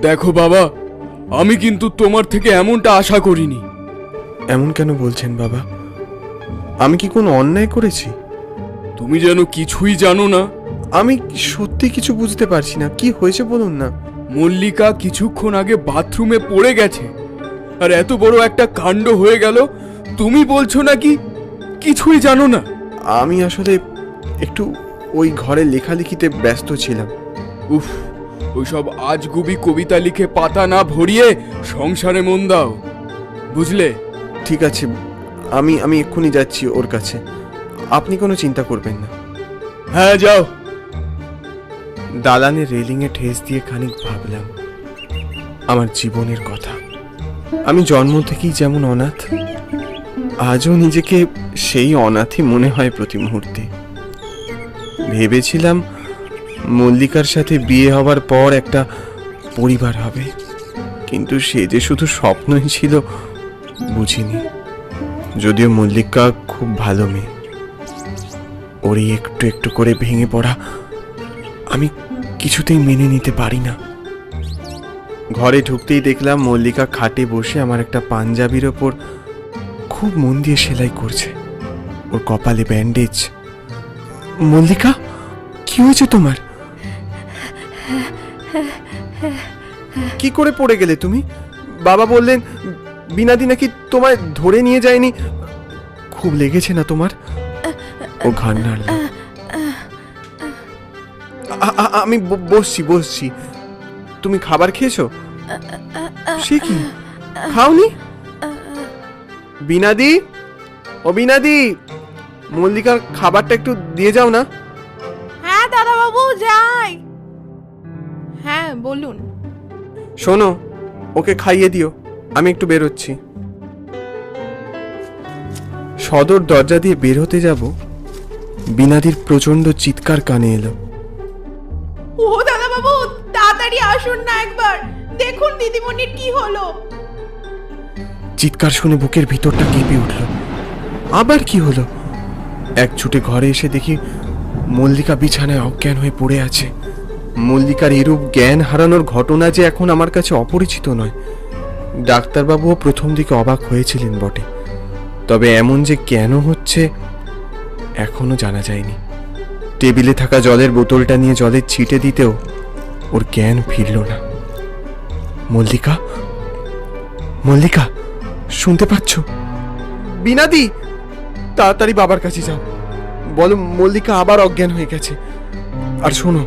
দেখো বাবা, আমি কিন্তু তোমার থেকে এমনটা আশা করিনি। এমন কেন বলছেন বাবা? আমি কি কোনো অন্যায় করেছি? তুমি যেন কিছুই জানো না। আমি সত্যি কিছু বুঝতে পারছি না, কি হয়েছে বলুন না। মল্লিকা কিছুক্ষণ আগে বাথরুমে পড়ে গেছে, আর এত বড় একটা কাণ্ড হয়ে গেল, তুমি বলছো নাকি কিছুই জানো না? আমি আসলে একটু ওই ঘরে লেখালেখিতে ব্যস্ত ছিলাম। উফ, ওইসব আজগুবি কবিতা লিখে পাতা না ভরিয়ে সংসারে মন দাও, বুঝলে? ঠিক আছে, আমি এক্ষুনি যাচ্ছি ওর কাছে, আপনি কোনো চিন্তা করবেন না। হ্যাঁ, যাও। দালানের রেলিংয়ে ঠেস দিয়ে খানিক ভাবলাম আমার জীবনের কথা। আমি জন্ম থেকেই যেমন অনাথ, আজও নিজেকে সেই অনাথই মনে হয় প্রতি মুহূর্তে। ভেবেছিলাম মল্লিকার সাথে বিয়ে হবার পর একটা পরিবার হবে, কিন্তু সে যে শুধু স্বপ্নই ছিল বুঝিনি। যদিও মল্লিকা খুব ভালো মেয়ে, ওরই একটু একটু করে ভেঙে পড়া আমি কিছুতেই মেনে নিতে পারি না। ঘরে ঢুকতেই দেখলাম মল্লিকা খাটে বসে আমার একটা পাঞ্জাবির ওপর খুব মন দিয়ে সেলাই করছে। ওর কপালে ব্যান্ডেজ। মল্লিকা, কি হয়েছে তোমার? কি করে পড়ে গেলে তুমি? বাবা বললেন বিনাদি নাকি তোমায় ধরে নিয়ে যায়নি। খুব লেগেছে না তোমার? ও ঘাড় নাড়ল। আমি বসছি। তুমি খাবার খেয়েছো? সে কি, খাওনি? বিনাদি, ও বিনাদি, মল্লিকার খাবারটা একটু দিয়ে যাও না। হ্যাঁ দাদা বাবু, যাই। হ্যাঁ বলুন। শোনো, ওকে খাইয়ে দিও, আমি একটু বেরোচ্ছি। সদর দরজা দিয়ে বের হতে যাব, বিনাদির প্রচন্ড চিৎকার কানে এলো। ও দাদা বাবু, তাড়াতাড়ি আসুন না একবার, দেখুন দিদিমণির কি হলো। চিৎকার শুনে বুকের ভিতরটা কেঁপে উঠল। আবার কি হলো? এক ছুটে ঘরে এসে দেখি মল্লিকা বিছানায় অজ্ঞান হয়ে পড়ে আছে। মল্লিকার এরূপ জ্ঞান হারানোর ঘটনা যে এখন আমার কাছে অপরিচিত নয়। ডাক্তারবাবুও প্রথম দিকে অবাক হয়েছিলেন বটে, তবে এমন যে কেন হচ্ছে এখনো জানা যায়নি। টেবিলে থাকা জলের বোতলটা নিয়ে জলের ছিটে দিতেও ওর জ্ঞান ফিরল না। মল্লিকা, মল্লিকা, শুনতে পাচ্ছ? বিনাদি, তাড়াতাড়ি বাবার কাছে যাও, বলো মল্লিকা আবার অজ্ঞান হয়ে গেছে। আর শোনো,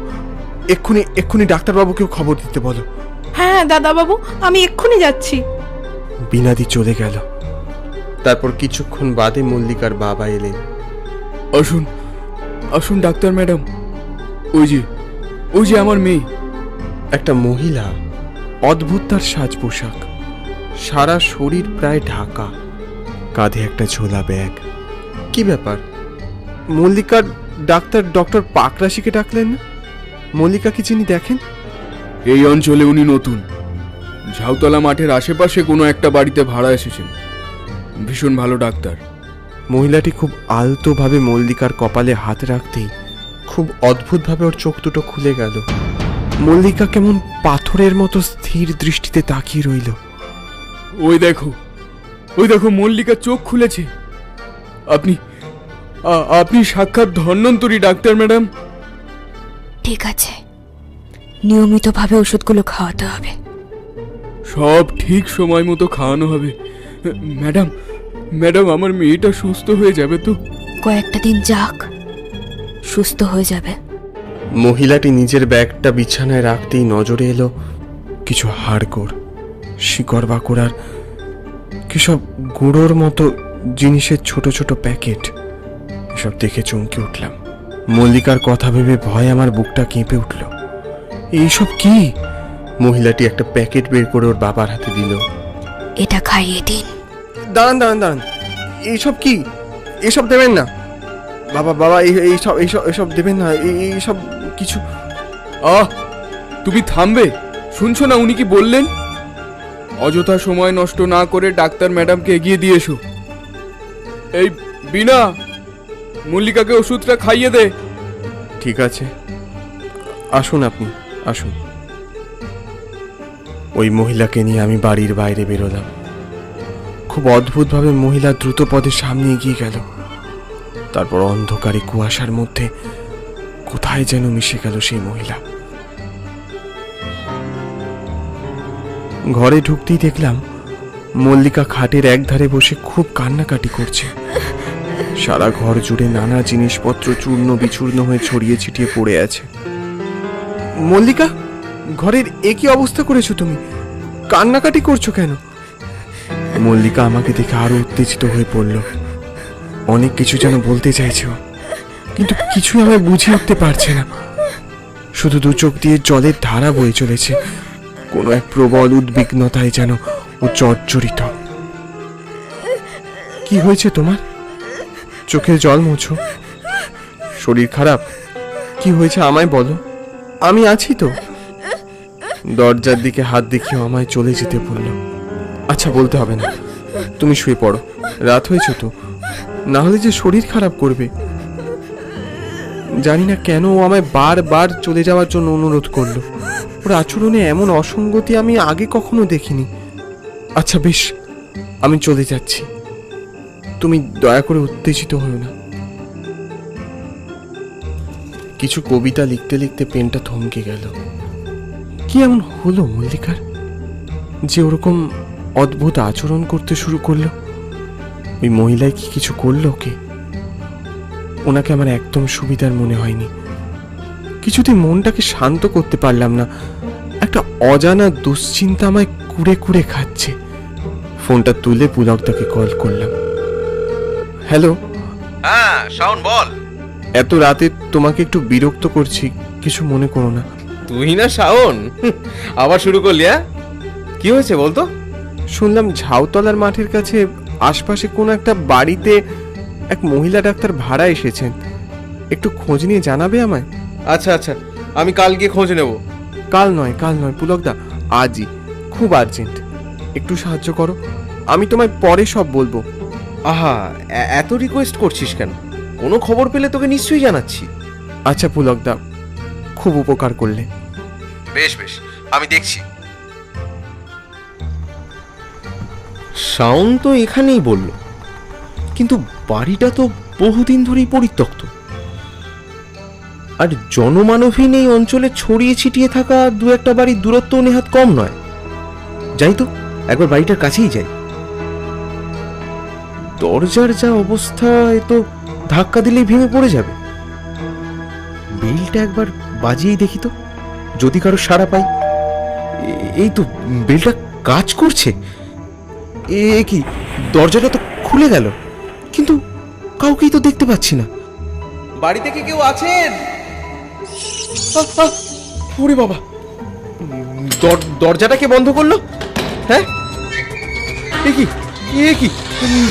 এক্ষুনি ডাক্তারবাবুকেও খবর দিতে বলো। হ্যাঁ দাদা বাবু, আমি এক্ষুনি যাচ্ছি। বিনাদি চলে গেল। তারপর কিছুক্ষণ বাদে মল্লিকার বাবা এলেন। আসুন আসুন ডাক্তার ম্যাডাম, ওই যে আমার মেয়ে। একটা মহিলা, অদ্ভুত তার সাজ পোশাক, সারা শরীর প্রায় ঢাকা, কাঁধে একটা ঝোলা ব্যাগ। কি ব্যাপার? মল্লিকার ডক্টর পাকরাশিকে ডাকলেন না? মল্লিকা কি চিনি দেখেন? এই অঞ্চলে উনি নতুন, ঝাউতলা মাঠের আশেপাশে কোনো একটা বাড়িতে ভাড়া এসেছেন। ভীষণ ভালো ডাক্তার। মহিলাটি খুব আলতোভাবে মল্লিকার কপালে হাত রাখতেই খুব অদ্ভুতভাবে ওর চোখ দুটো খুলে গেল। মল্লিকা কেমন পাথরের মতো স্থির দৃষ্টিতে তাকিয়ে রইল। ওই দেখো মল্লিকা চোখ খুলেছে। আপনি সাক্ষাৎ ধন্বন্তরী ডাক্তার ম্যাডাম। ঠিক আছে, নিয়মিতভাবে ওষুধগুলো খাওয়াতে হবে। সব ঠিক সময় মতো খাওয়ানো হবে। ম্যাডাম, আমার মেয়েটা সুস্থ হয়ে যাবে তো? কয়েকটা দিন যাক, সুস্থ হয়ে যাবে। মহিলাটি নিজের ব্যাগটা বিছানায় রাখতেই নজরে এলো কিছু হাড়গোড়, শিকড় বাকড় আর কিসব গুঁড়োর মতো জিনিসের ছোট ছোট প্যাকেট। এসব দেখে চমকে উঠলাম। মল্লিকার কথা ভেবে ভয় আমার বুকটা কেঁপে উঠল। এইসব কি? মহিলাটি একটা প্যাকেট বের করে ওর বাবার হাতে দিল। এটা খাইয়ে দিন। দাঁড়ান, এইসব কি? এসব দেবেন না বাবা, এইসব দেবেন না, এইসব কিছু। তুমি থামবে? শুনছো না উনি কি বললেন? অযথা সময় নষ্ট না করে ডাক্তার ম্যাডামকে এগিয়ে দিয়ে এসো। এই বিনা, মল্লিকাকে ওষুধটা খাইয়ে দে। ঠিক আছে, আসুন আপনি, আসুন। ওই মহিলাকে নিয়ে আমি বাড়ির বাইরে বেরোলাম। খুব অদ্ভুতভাবে মহিলা দ্রুত পদে সামনে এগিয়ে গেল। তারপর অন্ধকারে কুয়াশার মধ্যে কোথায় যেন মিশে গেল সেই মহিলা। ঘরে ঢুকতেই দেখলাম মল্লিকা খাটের একধারে বসে খুব কান্নাকাটি করছে। সারা ঘর জুড়ে নানা জিনিসপত্র চূর্ণ বিচূর্ণ হয়ে ছড়িয়ে ছিটিয়ে পড়ে আছে। মল্লিকা, ঘরের একই অবস্থা করেছো তুমি? কান্নাকাটি করছো কেন? মল্লিকা আমাকে দেখে আরো উত্তেজিত হয়ে পড়ল। অনেক কিছু যেন বলতে চাইছে ও, কিন্তু কিছুই আমায় বুঝে উঠতে পারছে না। শুধু দু চোখ দিয়ে জলের ধারা বয়ে চলেছে। কোনো এক প্রবল উদ্বিগ্নতায় যেন ও জর্জরিত। কি হয়েছে তোমার? চোখের জল মোছো। শরীর খারাপ? কি হয়েছে আমায় বলো, আমি আছি তো। দরজার দিকে হাত দেখিয়ে আমায় চলে যেতে বলল। আচ্ছা, বলতে হবে না, তুমি শুয়ে পড়ো, রাত হয়েছে তো, না হলে যে শরীর খারাপ করবে। জানি না কেন ও আমায় বারবার চলে যাওয়ার জন্য অনুরোধ করলো। ওর আচরণে এমন অসঙ্গতি আমি আগে কখনো দেখিনি। আচ্ছা বেশ, আমি চলে যাচ্ছি, তুমি দয়া করে উত্তেজিত হও না। কিছু কবিতা লিখতে লিখতে পেনটা থমকে গেল। কি এমন হলো মল্লিকার যে ওরকম অদ্ভুত আচরণ করতে শুরু করলো? ওই মহিলায় কি কিছু করলো ওকে? ওনাকে আমার একদম সুবিধার মনে হয়নি। কিছুতেই মনটাকে শান্ত করতে পারলাম না। একটা অজানা দুশ্চিন্তা আমায় কুড়ে কুড়ে খাচ্ছে। ফোনটা তুলে পুলকদাকে কল করলাম। হ্যালো। হ্যাঁ শাওন, বল। এত রাতে তোমাকে একটু বিরক্ত করছি, কিছু মনে করো না। তুই না শাওন, আবার শুরু করলি? হ্যাঁ, কি হয়েছে বলতো? শুনলাম ঝাউতলার মাঠের কাছে আশপাশে কোনো একটা বাড়িতে এক মহিলা ডাক্তার ভাড়া এসেছেন। একটু খোঁজ নিয়ে জানাবে আমায়? আচ্ছা আচ্ছা, আমি কাল গিয়ে খোঁজ নেব। কাল নয় পুলকদা, আজই, খুব আর্জেন্ট। একটু সাহায্য করো, আমি তোমায় পরে সব বলবো। আহা, এত রিকোয়েস্ট করছিস কেন? কোনো খবর পেলে তোকে নিশ্চয়ই জানাচ্ছি। আচ্ছা পুলকদা, খুব উপকার করলে। বেশ বেশ, আমি দেখছি। শাওন তো এখানেই বলল, কিন্তু বাড়িটা তো বহুদিন ধরেই পরিত্যক্ত, আর জনমানবহীন এই অঞ্চলে ছড়িয়ে ছিটিয়ে থাকা দু একটা বাড়ির দূরত্ব নেহাত কম নয়। যাই তো, একবার বাড়িটার কাছেই যাই। দরজার যা অবস্থা, এ তো ধাক্কা দিলেই ভেঙে পড়ে যাবে। বেলটা একবার বাজিয়েই দেখি তো, যদি কারো সাড়া পাই। এই তো, বেলটা কাজ করছে। এ কি, দরজাটা তো খুলে গেল, কিন্তু কাউকেই তো দেখতে পাচ্ছি না। বাড়িতে কি কেউ আছেন? ওরে বাবা, দরজাটা কে বন্ধ করলো? হ্যাঁ, এ কি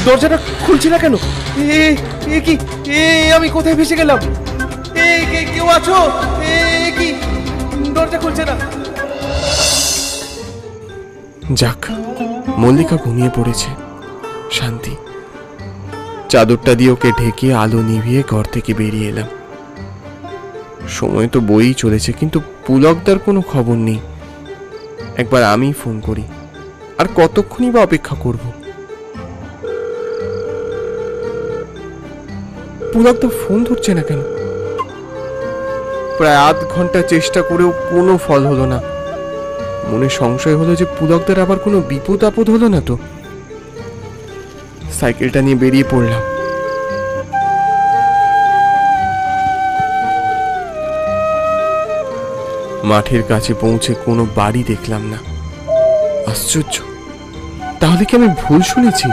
দরজাটা খুলছে না কেন? এ কি, আমি কোথায় ভেসে গেলাম? কেউ আছো? কি দরজা খুলছে না? যাক, মল্লিকা ঘুমিয়ে পড়েছে, শান্তি। চাদরটা দিয়ে ওকে ঢেকে আলো নিভিয়ে ঘর থেকে বেরিয়ে এলাম। সময় তো বইই চলেছে, কিন্তু পুলকদার কোনো খবর নেই। একবার আমি ফোন করি, আর কতক্ষণই বা অপেক্ষা করব? পুলকদা ফোন ধরছে না কেন? প্রায় আধ ঘন্টা চেষ্টা করেও কোনো ফল হলো না। মনে সংশয় হলো যে পুলকদার আবার কোনো বিপদ আপদ হলো না তো। সাইকেলটা নিয়ে বেরিয়ে পড়লাম। মাঠের কাছে পৌঁছে কোনো বাড়ি দেখলাম না। আশ্চর্য, তাহলে কি আমি ভুল শুনেছি?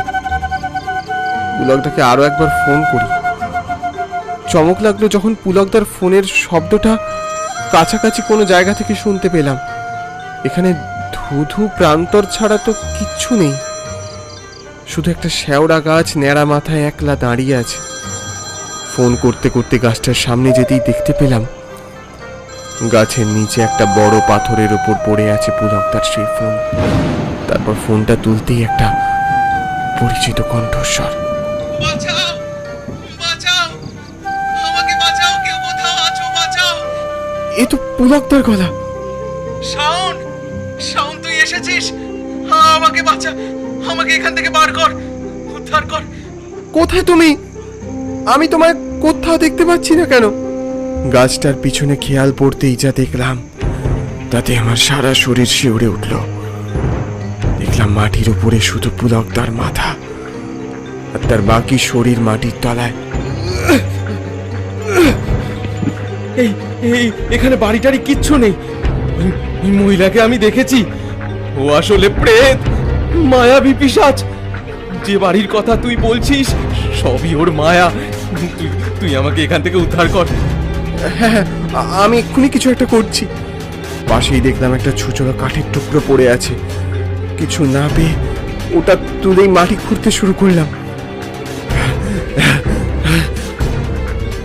পুলকদাকে আরো একবার ফোন করি। চমক লাগলো যখন পুলকদার ফোনের শব্দটা কাছাকাছি কোনো জায়গা থেকে শুনতে পেলাম। এখানে ধুধু প্রান্তর ছাড়া তো কিচ্ছু নেই, শুধু একটা শেওড়া গাছ ন্যাড়া মাথায় একলা দাঁড়িয়ে আছে। ফোন করতে করতে গাছটার সামনে যেতেই দেখতে পেলাম গাছের নিচে একটা বড় পাথরের উপর পড়ে আছে পুলকদার সেই ফোন। তারপর ফোনটা তুলতেই একটা পরিচিত কণ্ঠস্বর। বাঁচাও, বাঁচাও, আমাকে বাঁচাও, কেউ কোথাও আছো, বাঁচাও। এ তো পুলকদার গলা। শাওন, তুই এসেছিস? আমাকে বাঁচা, আমাকে এখান থেকে বার কর, উদ্ধার কর। কোথায় তুমি? আমি তোমায় কোথাও দেখতে পাচ্ছি না কেন? গাছটার পিছনে খেয়াল পড়তেই যা দেখলাম তাতে আমার সারা শরীর শিউরে উঠল। দেখলাম মাটির উপরে শুধু পুলকদার মাথা, আর তার বাকি শরীর মাটির তলায়। এই এই এখানে বাড়িটারি কিচ্ছু নেই। এই মহিলাকে আমি দেখেছি, ও আসলে প্রেত, মায়াবী পিশাচ। যে বাড়ির কথা তুই বলছিস সবই ওর মায়া। তুই আমাকে এখান থেকে উদ্ধার কর। হ্যাঁ, আমি এক্ষুনি কিছু একটা করছি। পাশেই দেখলাম একটা ছুচলো কাঠের টুকরো পড়ে আছে। কিছু না পেয়ে ওটা তুলেই মাটি খুঁড়তে শুরু করলাম।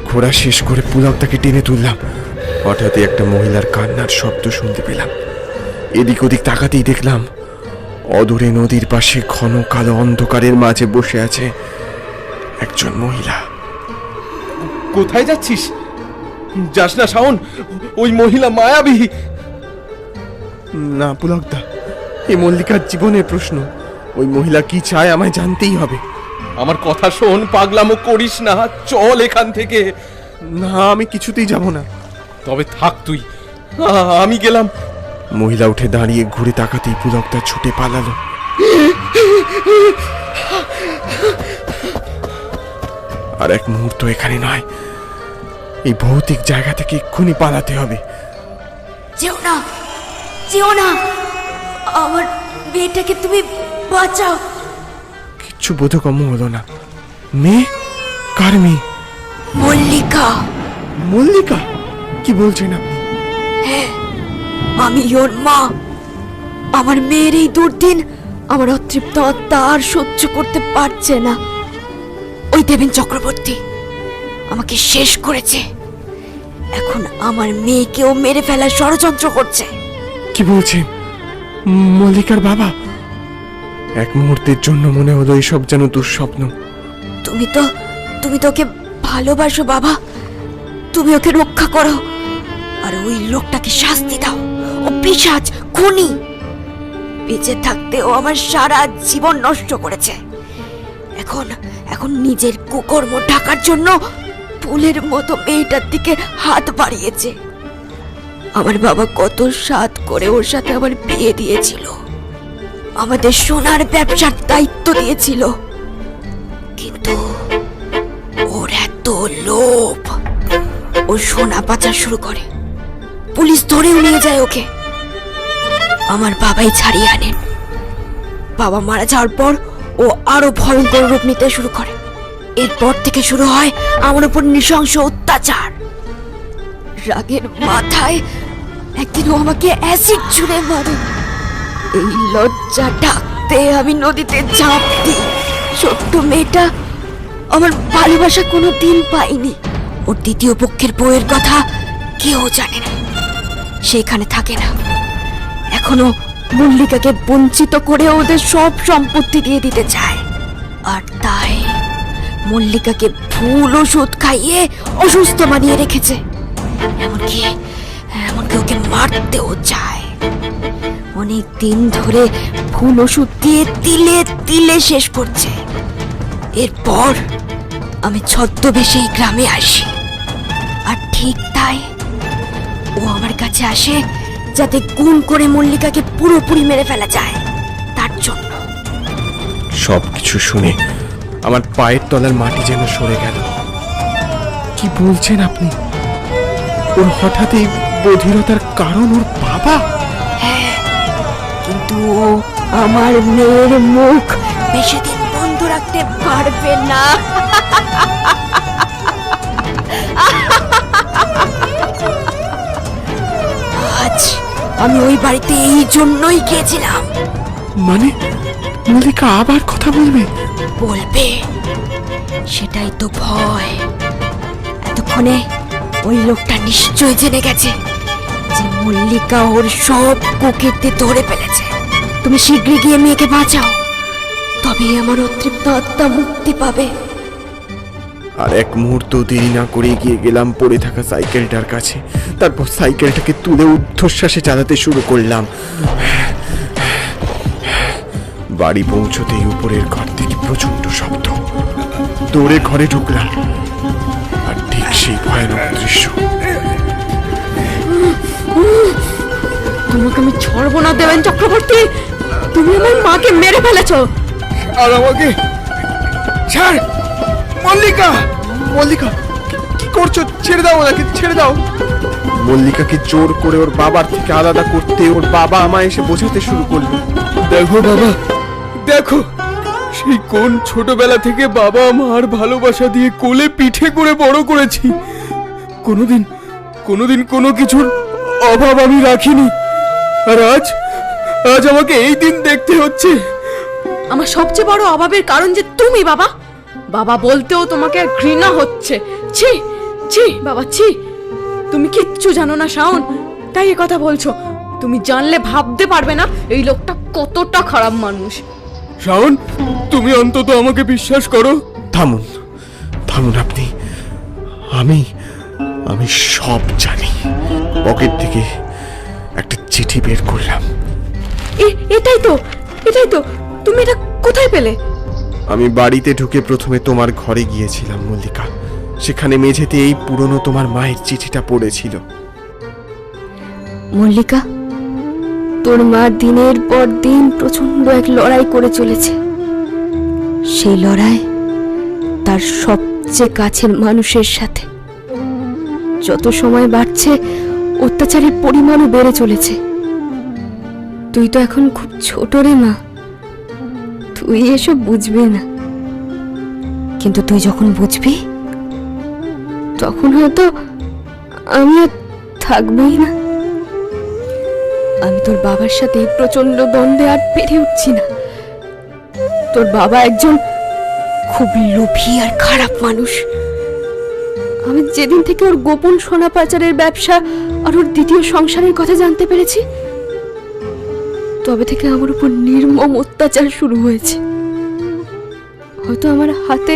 ঘোরা শেষ করে পুলকটাকে টেনে তুললাম। হঠাৎই একটা মহিলার কান্নার শব্দ শুনতে পেলাম। এদিক ওদিক তাকাতেই দেখলাম অদূরে নদীর পাশে ঘন কালো অন্ধকারের মাঝে বসে আছে একজন মহিলা। কোথায় যাচ্ছিস? যাস না শাওন, ওই মহিলা মায়াবী। না পুলকদা, এই মল্লিকার জীবনের প্রশ্ন। ওই মহিলা কি চায় আমায় জানতেই হবে। আমার কথা শোন, পাগলামো করিস না, চল এখান থেকে। না, আমি কিছুতেই যাব না। তবে থাক তুই, আমি গেলাম। মহিলা উঠে দাঁড়িয়ে ঘুরে তাকাতেই পুলকদা ছুটে পালালো। আর এক মুহূর্ত এখানে নয়, এই ভৌতিক জায়গা থেকে এক্ষুনি পালাতে হবে। যেও না, যেও না, আমার মেয়েটাকে তুমি বাঁচাও। কিচ্ছু বোধগম্য হলো না। মেয়ে? কার মেয়ে? মল্লিকা। মল্লিকা? কি বলছেন আপনি? আমি ওর মা। আমার মেয়ের এই দুর্দিন আমার অতৃপ্ত আত্মা আর সহ্য করতে পারছে না। ওই দেবেন চক্রবর্তী আমাকে শেষ করেছে। এখন আমার মেয়েকেও মেরে ফেলার ষড়যন্ত্র করছে। কি বলছেন? মল্লিকার বাবা? এক মুহূর্তের জন্য মনে হলো এইসব যেন দুঃস্বপ্ন। তুমি তো ওকে ভালোবাসো বাবা। তুমি ওকে রক্ষা করো, আর ওই লোকটাকে শাস্তি দাও। ও পিশাচ, খুনি। বেঁচে থাকতে ও আমার সারা জীবন নষ্ট করেছে। এখন নিজের কুকর্ম ঢাকার জন্য ফুলের মতো মেয়েটার দিকে হাত বাড়িয়েছে। আমার বাবা কত সাধ করে ওর সাথে আমার বিয়ে দিয়েছিল, আমাদের সোনার ব্যবসার দায়িত্ব দিয়েছিল, কিন্তু ওর এত লোভ, ও সোনা পাচার শুরু করে। পুলিশ ধরেও নিয়ে যায় ওকে। আমার বাবাই ছাড়িয়ে আনেন। বাবা মারা যাওয়ার পর ও আরো ভয়ঙ্কর রূপ নিতে শুরু করে। এরপর থেকে শুরু হয় আমার উপর নৃশংস অত্যাচার। রাগের মাথায় একদিন ও আমাকে অ্যাসিড ছুঁড়ে মারে। এই লজ্জা ঢাকতে আমি নদীতে ঝাঁপ দিই। ছোট্ট মেয়েটা আমার ভালোবাসা কোনো দিন পাইনি। ওর দ্বিতীয় পক্ষের বউয়ের কথা কেউ জানে না, সেখানে থাকে না। এখনো মল্লিকাকে বঞ্চিত করে ওদের সব সম্পত্তি দিয়ে দিতে চায়। আর তাই মল্লিকাকে ভুল ওষুধ খাইয়ে অসুস্থ বানিয়ে রেখেছে। এমনকি ওকে মারতেও চায়। অনেক দিন ধরে ভুল ওষুধ দিয়ে তিলে তিলে শেষ করছে। এরপর আমি ছদ্মবেশে এই গ্রামে আসি, আর ঠিক তাই ও আমার কাছে আসে যাতে গুণ করে মল্লিকাকে পুরোপুরি মেরে ফেলা যায়, তার জন্য। সবকিছু শুনে আমার পায়ের তলার মাটি যেন সরে গেল। কি বলছেন আপনি? ওর হঠাৎ এই বধিরতার কারণ ওর বাবা? হ্যাঁ, কিন্তু ও আমার মেয়ের মুখ বেশি দিন বন্ধ রাখতে পারবে না। আজ আমি ওই বাড়িতে এই জন্যই গিয়েছিলাম। মানে মল্লিকা আবার কথা বলবে? বলবে, সেটাই তো ভয়। এতক্ষণে ওই লোকটা নিশ্চয় জেনে গেছে যে মল্লিকা ওর সব কুকীর্তি ধরে ফেলেছে। তুমি শীঘ্রই গিয়ে মেয়েকে বাঁচাও, তবে আমার অতৃপ্ত আত্মা মুক্তি পাবে। আর এক মুহূর্ত দেরি না করে গিয়ে গেলাম পড়ে থাকা সাইকেলটার কাছে। তারপর সাইকেলটাকে তুলে ঊর্ধ্বশ্বাসে চালাতে শুরু করলাম। বাড়ি পৌঁছতেই উপরের ঘর থেকে প্রচন্ড শব্দ। দৌড়ে ঘরে ঢুকলাম, আর ঠিক সেই ভয়ানক দৃশ্য। তোমাকে আমি ছাড়বো না দেবেন চক্রবর্তী, তুমি আমার মাকে মেরে ফেলেছো। আর আমাকে ছাড় মল্লিকা। মল্লিকা, কি করছো? ছেড়ে দাও ওনাকে, ছেড়ে দাও। মল্লিকাকে জোর করে ওর বাবার থেকে আলাদা করতে ওর বাবা আমায় এসে বোঝাতে শুরু করলো। দেখো বাবা, দেখো সেই কোন ছোটবেলা থেকে বাবা মার ভালোবাসা দিয়ে কোলে পিঠে করে বড় করেছি। কোনোদিন কোনোদিন কোনো কিছুর অভাব আমি রাখিনি, আর আজ আজ আমাকে এই দিন দেখতে হচ্ছে। আমার সবচেয়ে বড় অভাবের কারণ যে তুমি বাবা। বাবা বলতেও তোমাকে আর ঘৃণা হচ্ছে। ছি ছি বাবা ছি। তুমি কিচ্ছু জানো না শাওন, তাই এ কথা বলছো। তুমি জানলে ভাবতে পারবে না এই লোকটা কতটা খারাপ মানুষ। শাওন, তুমি অন্তত আমাকে বিশ্বাস করো। থামুন, থামুন আপনি। আমি আমি সব জানি। পকেট থেকে একটা চিঠি বের করলাম। এটাই তো তুমি এটা কোথায় পেলে? আমি বাড়িতে ঢুকে প্রথমে তোমার ঘরে গিয়েছিলাম মল্লিকা। সেখানে মেঝেতে এই পুরনো তোমার মায়ের চিঠিটা পড়েছিল। মল্লিকা, তোর মা দিনের পর দিন প্রচন্ড এক লড়াই করে চলেছে। সেই লড়াই তার সবচেয়ে কাছের মানুষের সাথে। যত সময় বাড়ছে অত্যাচারের পরিমাণও বেড়ে চলেছে। তুই তো এখন খুব ছোট রে মা, তুই এসব বুঝবি না। কিন্তু তুই যখন বুঝবি তখন হয়তো আমি আর থাকবই না। আমি তোর বাবার সাথে প্রচন্ড দ্বন্দ্বে আর পেরে উঠছি না। তোর বাবা একজন খুব লোভী আর খারাপ মানুষ। আমি যেদিন থেকে ওর গোপন সোনা পাচারের ব্যবসা আর ওর দ্বিতীয় সংসারের কথা জানতে পেরেছি, তবে থেকে আমার উপর নির্মম অত্যাচার শুরু হয়েছে। হয়তো আমার হাতে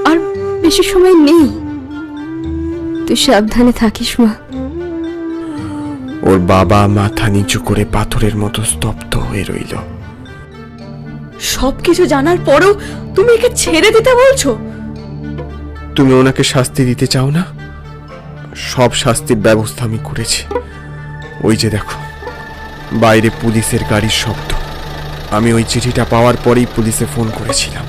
আর বেশি সময় নেই। তুই সাবধানে থাকিস মা। ওর বাবা মাথা নিচু করে পাথরের মতো স্তব্ধ হয়ে রইল। সবকিছু জানার পরেও তুমি একে ছেড়ে দিতে বলছো? তুমি ওনাকে শাস্তি দিতে চাও না? সব শাস্তির ব্যবস্থা আমি করেছি। ওই যে দেখো, বাইরে পুলিশের গাড়ির শব্দ। আমি ওই চিঠিটা পাওয়ার পরেই পুলিশে ফোন করেছিলাম।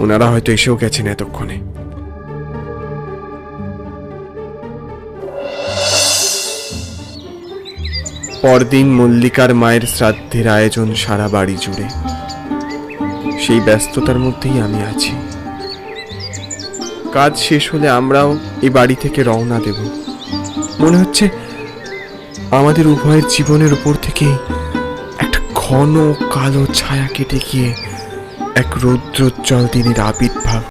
ওনারা হয়তো এসেও গেছেন এতক্ষণে। পরদিন মল্লিকার মায়ের শ্রাদ্ধের আয়োজন সারা বাড়ি জুড়ে। সেই ব্যস্ততার মধ্যেই আমি আছি। কাজ শেষ হলে আমরাও এই বাড়ি থেকে রওনা দেব। মনে হচ্ছে আমাদের উভয়ের জীবনের উপর থেকে একটা ঘন কালো ছায়া কেটে গিয়ে এক রৌদ্রোজ্জ্বল দিনের আবির্ভাব